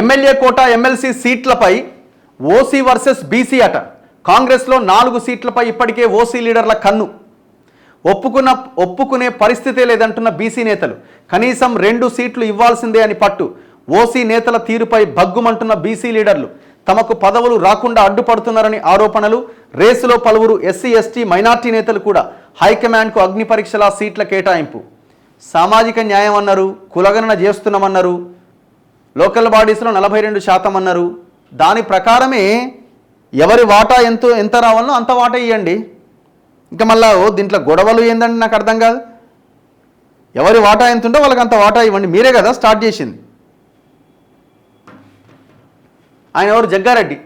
MLA quota MLC సీట్లపై OC versus BC అట. కాంగ్రెస్లో 4 సీట్లపై ఇప్పటికే ఓసీ లీడర్ల కన్ను. ఒప్పుకునే పరిస్థితే లేదంటున్న బీసీ నేతలు. కనీసం 2 సీట్లు ఇవ్వాల్సిందే అని పట్టు. ఓసీ నేతల తీరుపై భగ్గుమంటున్న బీసీ లీడర్లు. తమకు పదవులు రాకుండా అడ్డుపడుతున్నారని ఆరోపణలు. రేసులో పలువురు ఎస్సీ ఎస్టీ మైనార్టీ నేతలు కూడా. హైకమాండ్కు అగ్ని పరీక్షల సీట్ల కేటాయింపు. సామాజిక న్యాయం అన్నారు, కులగణన చేస్తున్నామన్నారు, లోకల్ బాడీస్లో 42% అన్నారు. దాని ప్రకారమే ఎవరి వాటా ఎంత రావాలనో అంత వాటా ఇవ్వండి. ఇంకా మళ్ళా దీంట్లో గొడవలు ఏందండి నాకు అర్థం కాదు. ఎవరి వాటా ఎంత ఉందో వాళ్ళకి అంత వాటా ఇవ్వండి. మీరే కదా స్టార్ట్ చేసింది. ఆయన ఎవరు? జగ్గారెడ్డి.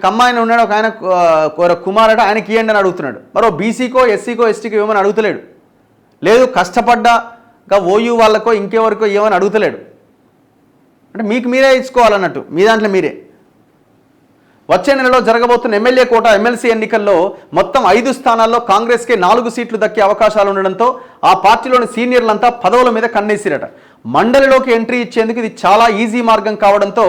కమ్మాయన ఉన్నాడు ఒక ఆయన, కుమారట, ఆయనకి ఇవ్వండి అని అడుగుతున్నాడు. మరో బీసీకో ఎస్సీకో ఎస్టీకో ఇవ్వమని అడుగుతలేడు. లేదు కష్టపడ్డాగా ఓయూ వాళ్ళకో ఇంకెవరికో ఇవ్వమని అడుగుతలేడు. అంటే మీకు మీరే ఇచ్చుకోవాలన్నట్టు, మీ దాంట్లో మీరే. వచ్చే నెలలో జరగబోతున్న ఎమ్మెల్యే కోట ఎమ్మెల్సీ ఎన్నికల్లో మొత్తం 5 స్థానాల్లో కాంగ్రెస్కే 4 సీట్లు దక్కే అవకాశాలు ఉండడంతో ఆ పార్టీలోని సీనియర్లంతా పదవుల మీద కన్నేసిరట. మండలిలోకి ఎంట్రీ ఇచ్చేందుకు ఇది చాలా ఈజీ మార్గం కావడంతో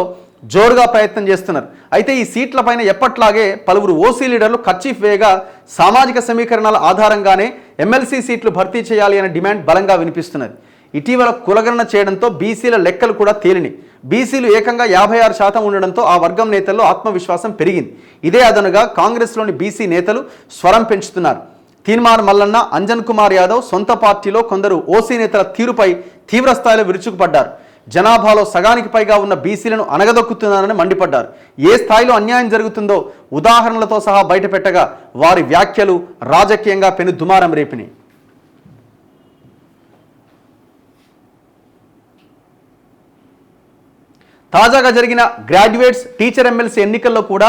జోరుగా ప్రయత్నం చేస్తున్నారు. అయితే ఈ సీట్లపైన ఎప్పట్లాగే పలువురు ఓసీ లీడర్లు కర్చీఫ్ వేయగా సామాజిక సమీకరణాల ఆధారంగానే ఎమ్మెల్సీ సీట్లు భర్తీ చేయాలి అనే డిమాండ్ బలంగా వినిపిస్తున్నది. ఇటీవల కులగణన చేయడంతో బీసీల లెక్కలు కూడా తేలిని. బీసీలు ఏకంగా 56% ఉండడంతో ఆ వర్గం నేతల్లో ఆత్మవిశ్వాసం పెరిగింది. ఇదే అదనుగా కాంగ్రెస్లోని బీసీ నేతలు స్వరం పెంచుతున్నారు. తీన్మార్ మల్లన్న, అంజన్ కుమార్ యాదవ్ సొంత పార్టీలో కొందరు ఓసీ నేతల తీరుపై తీవ్రస్థాయిలో విరుచుకుపడ్డారు. జనాభాలో సగానికి పైగా ఉన్న బీసీలను అనగదొక్కుతున్నారని మండిపడ్డారు. ఏ స్థాయిలో అన్యాయం జరుగుతుందో ఉదాహరణలతో సహా బయటపెట్టగా వారి వ్యాఖ్యలు రాజకీయంగా పెను దుమారం రేపినాయి. తాజాగా జరిగిన గ్రాడ్యుయేట్స్ టీచర్ ఎమ్మెల్సీ ఎన్నికల్లో కూడా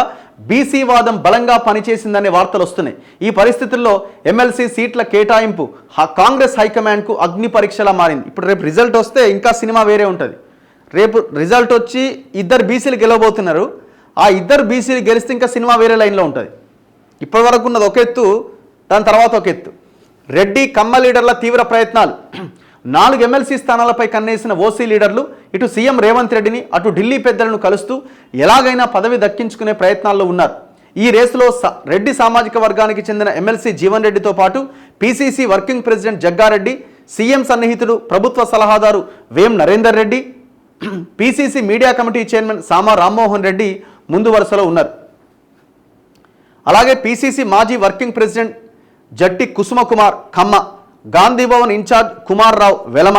బీసీ వాదం బలంగా పనిచేసిందనే వార్తలు వస్తున్నాయి. ఈ పరిస్థితుల్లో ఎమ్మెల్సీ సీట్ల కేటాయింపు కాంగ్రెస్ హైకమాండ్కు అగ్ని పరీక్షలా మారింది. ఇప్పుడు రేపు రిజల్ట్ వస్తే ఇంకా సినిమా వేరే ఉంటుంది. రేపు రిజల్ట్ వచ్చి 2 బీసీలు గెలవబోతున్నారు. ఆ 2 బీసీలు గెలిస్తే ఇంకా సినిమా వేరే లైన్లో ఉంటుంది. ఇప్పటి వరకు ఉన్నది ఒక ఎత్తు, దాని తర్వాత ఒక ఎత్తు. రెడ్డి కమ్మ లీడర్ల తీవ్ర ప్రయత్నాలు. 4 ఎమ్మెల్సీ స్థానాలపై కన్నేసిన ఓసీ లీడర్లు ఇటు సీఎం రేవంత్ రెడ్డిని అటు ఢిల్లీ పెద్దలను కలుస్తూ ఎలాగైనా పదవి దక్కించుకునే ప్రయత్నాల్లో ఉన్నారు. ఈ రేసులో రెడ్డి సామాజిక వర్గానికి చెందిన ఎమ్మెల్సీ జీవన్ రెడ్డితో పాటు PCC working president Jaggareddy, CM సన్నిహితుడు ప్రభుత్వ సలహాదారు Vem Narender Reddy, PCC media committee chairman Sama Rammohan Reddy ముందు వరుసలో ఉన్నారు. అలాగే పీసీసీ మాజీ working president Jatti Kusumakumar Kamma, Gandhi Bhavan incharge Kumar Rao Velama,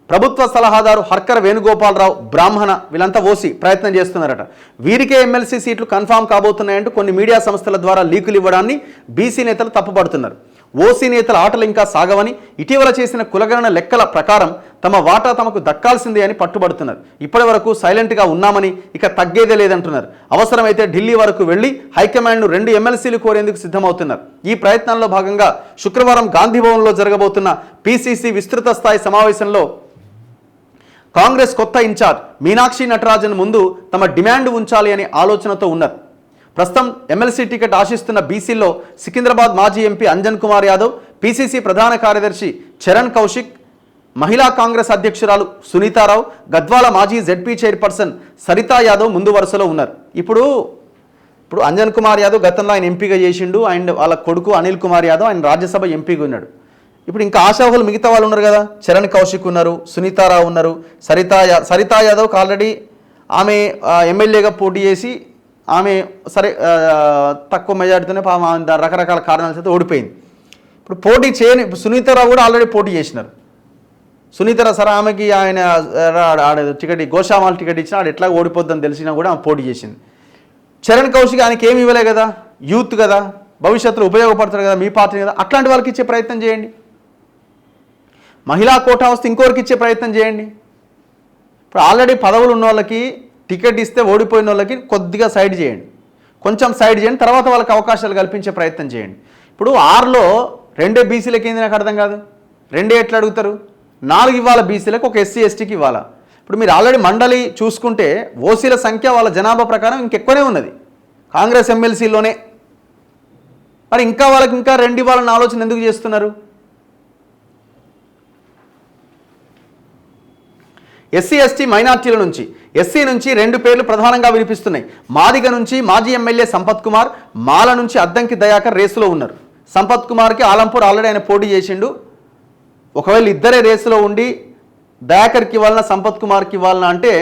ప్రభుత్వ సలహాదారు హర్కర్ వేణుగోపాలరావు బ్రాహ్మణ, వీళ్ళంతా ఓసీ ప్రయత్నం చేస్తున్నారట. వీరికే ఎమ్మెల్సీ సీట్లు కన్ఫామ్ కాబోతున్నాయంటూ కొన్ని మీడియా సంస్థల ద్వారా లీకులు ఇవ్వడాన్ని బీసీ నేతలు తప్పుపడుతున్నారు. ఓసీ నేతల ఆటలు ఇంకా సాగవని, ఇటీవల చేసిన కులగణన లెక్కల ప్రకారం తమ వాటా తమకు దక్కాల్సిందే అని పట్టుబడుతున్నారు. ఇప్పటి వరకు సైలెంట్గా ఉన్నామని, ఇక తగ్గేదే లేదంటున్నారు. అవసరమైతే ఢిల్లీ వరకు వెళ్లి హైకమాండ్ను 2 ఎమ్మెల్సీలు కోరేందుకు సిద్ధమవుతున్నారు. ఈ ప్రయత్నంలో భాగంగా శుక్రవారం గాంధీభవన్లో జరగబోతున్న పీసీసీ విస్తృత స్థాయి సమావేశంలో కాంగ్రెస్ కొత్త ఇన్ఛార్జ్ మీనాక్షి నటరాజన్ ముందు తమ డిమాండ్ ఉంచాలి అనే ఆలోచనతో ఉన్నారు. ప్రస్తుతం ఎమ్మెల్సీ టికెట్ ఆశిస్తున్న బీసీల్లో సికింద్రాబాద్ మాజీ ఎంపీ అంజన్ కుమార్ యాదవ్, పీసీసీ ప్రధాన కార్యదర్శి చరణ్ కౌశిక్, మహిళా కాంగ్రెస్ అధ్యక్షురాలు సునీతారావు, గద్వాల మాజీ జెడ్పీ చైర్పర్సన్ సరితా యాదవ్ ముందు వరుసలో ఉన్నారు. ఇప్పుడు అంజన్ కుమార్ యాదవ్ గతంలో ఆయన ఎంపీగా చేసిండు. ఆయన వాళ్ళ కొడుకు అనిల్ కుమార్ యాదవ్ ఆయన రాజ్యసభ ఎంపీగా ఉన్నాడు. ఇప్పుడు ఇంకా ఆశాహులు మిగతా వాళ్ళు ఉన్నారు కదా, చరణ్ కౌశిక్ ఉన్నారు, సునీతారావు ఉన్నారు, సరితా యాదవ్కి ఆల్రెడీ ఆమె ఎమ్మెల్యేగా పోటీ చేసి ఆమె తక్కువ మెజార్టీతోనే రకరకాల కారణాల చేత ఓడిపోయింది. ఇప్పుడు పోటీ చేయని సునీతారావు కూడా ఆల్రెడీ పోటీ చేసినారు. సునీతారావు సరే ఆమెకి ఆయన టికెట్ గోషామాల్ టికెట్ ఇచ్చినా ఆడు ఎట్లా ఓడిపోద్దని తెలిసినా కూడా ఆమె పోటీ చేసింది. చరణ్ కౌశిక్ ఆయనకి ఏమి ఇవ్వలే కదా, యూత్ కదా, భవిష్యత్తులో ఉపయోగపడతారు కదా, మీ పార్టీ కదా, అట్లాంటి వాళ్ళకి ఇచ్చే ప్రయత్నం చేయండి. మహిళా కోటా వస్తే ఇంకోరికి ఇచ్చే ప్రయత్నం చేయండి. ఇప్పుడు ఆల్రెడీ పదవులు ఉన్న వాళ్ళకి టికెట్ ఇస్తే ఓడిపోయిన వాళ్ళకి కొద్దిగా సైడ్ చేయండి, కొంచెం సైడ్ చేయండి, తర్వాత వాళ్ళకి అవకాశాలు కల్పించే ప్రయత్నం చేయండి. ఇప్పుడు 6లో 2 బీసీలకి ఏంది నాకు అర్థం కాదు. 2 ఎట్లా అడుగుతారు? 4 ఇవ్వాలి బీసీలకు, ఒక ఎస్సీ ఎస్టీకి ఇవ్వాలా? ఇప్పుడు మీరు ఆల్రెడీ మండలి చూసుకుంటే ఓసీల సంఖ్య వాళ్ళ జనాభా ప్రకారం ఇంకెక్కువనే ఉన్నది కాంగ్రెస్ ఎమ్మెల్సీలోనే. మరి ఇంకా వాళ్ళకి ఇంకా 2 ఇవ్వాలన్న ఆలోచన ఎందుకు చేస్తున్నారు? ఎస్సీ ఎస్టీ మైనార్టీల నుంచి ఎస్సీ నుంచి 2 పేర్లు ప్రధానంగా వినిపిస్తున్నాయి. మాదిగ నుంచి మాజీ ఎమ్మెల్యే సంపత్ కుమార్, మాల నుంచి అద్దంకి దయాకర్ రేసులో ఉన్నారు. సంపత్ కుమార్కి ఆలంపూర్ ఆల్రెడీ ఆయన పోటీ చేసిండు. ఒకవేళ ఇద్దరే రేసులో ఉండి దయాకర్కి ఇవ్వాలన్నా సంపత్ కుమార్కి ఇవ్వాలన్నా అంటే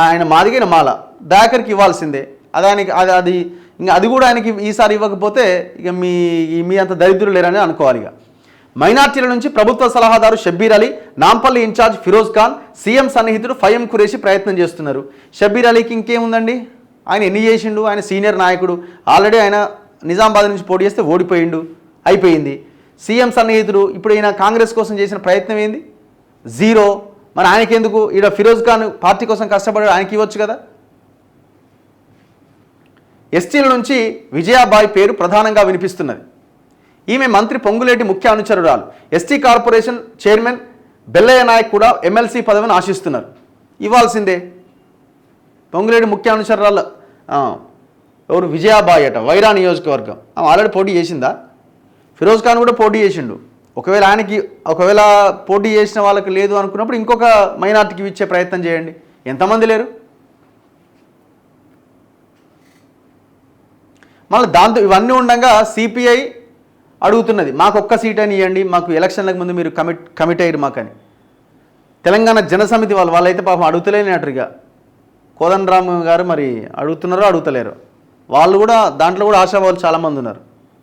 ఆయన మాదిగైన మాల దయాకర్కి ఇవ్వాల్సిందే. అది ఇంకా అది కూడా ఆయనకి ఈసారి ఇవ్వకపోతే ఇక మీ అంత దరిద్రులు లేరని అనుకోవాలి. ఇక మైనార్టీల నుంచి ప్రభుత్వ సలహాదారు షబ్బీర్ అలీ, నాంపల్లి ఇన్ఛార్జ్ ఫిరోజ్ ఖాన్, సీఎం సన్నిహితుడు ఫయం ఖురేషి ప్రయత్నం చేస్తున్నారు. షబ్బీర్ అలీకి ఇంకేముందండి, ఆయన ఎన్ని చేసిండు, ఆయన సీనియర్ నాయకుడు, ఆల్రెడీ ఆయన నిజామాబాద్ నుంచి పోటీ చేస్తే ఓడిపోయిండు, అయిపోయింది. సీఎం సన్నిహితుడు, ఇప్పుడు ఈయన కాంగ్రెస్ కోసం చేసిన ప్రయత్నం ఏంది, జీరో. మరి ఆయనకెందుకు, ఈడ ఫిరోజ్ ఖాన్ పార్టీ కోసం కష్టపడాడు, ఆయనకి ఇవ్వచ్చు కదా. ఎస్టీల నుంచి విజయాబాయి పేరు ప్రధానంగా వినిపిస్తున్నది. ఈమె మంత్రి పొంగులేటి ముఖ్య అనుచరురాలు. ST corporation chairman Bellaiah Naik కూడా ఎమ్మెల్సీ పదవిని ఆశిస్తున్నారు. ఇవ్వాల్సిందే. పొంగులేటి ముఖ్య అనుచరురాలు ఎవరు, విజయాబాయి అట, వైరా నియోజకవర్గం. ఆల్రెడీ పోటీ చేసిందా. ఫిరోజ్ ఖాన్ కూడా పోటీ చేసిండు. ఒకవేళ పోటీ చేసిన వాళ్ళకి లేదు అనుకున్నప్పుడు ఇంకొక మైనార్టీకి ఇచ్చే ప్రయత్నం చేయండి. ఎంతమంది లేరు. మళ్ళీ దాంతో ఇవన్నీ ఉండగా సిపిఐ అడుగుతున్నది, మాకు ఒక్క సీట్ అని ఇవ్వండి, మాకు ఎలక్షన్లకు ముందు మీరు కమిట్ అయ్యారు మాకని. తెలంగాణ జనసమితి వాళ్ళైతే పాపం అడుగుతలేనట్టుగా. కోదండరామ్ గారు మరి అడుగుతున్నారో అడుగుతలేరు. వాళ్ళు కూడా దాంట్లో కూడా ఆశావాళ్ళు చాలామంది ఉన్నారు.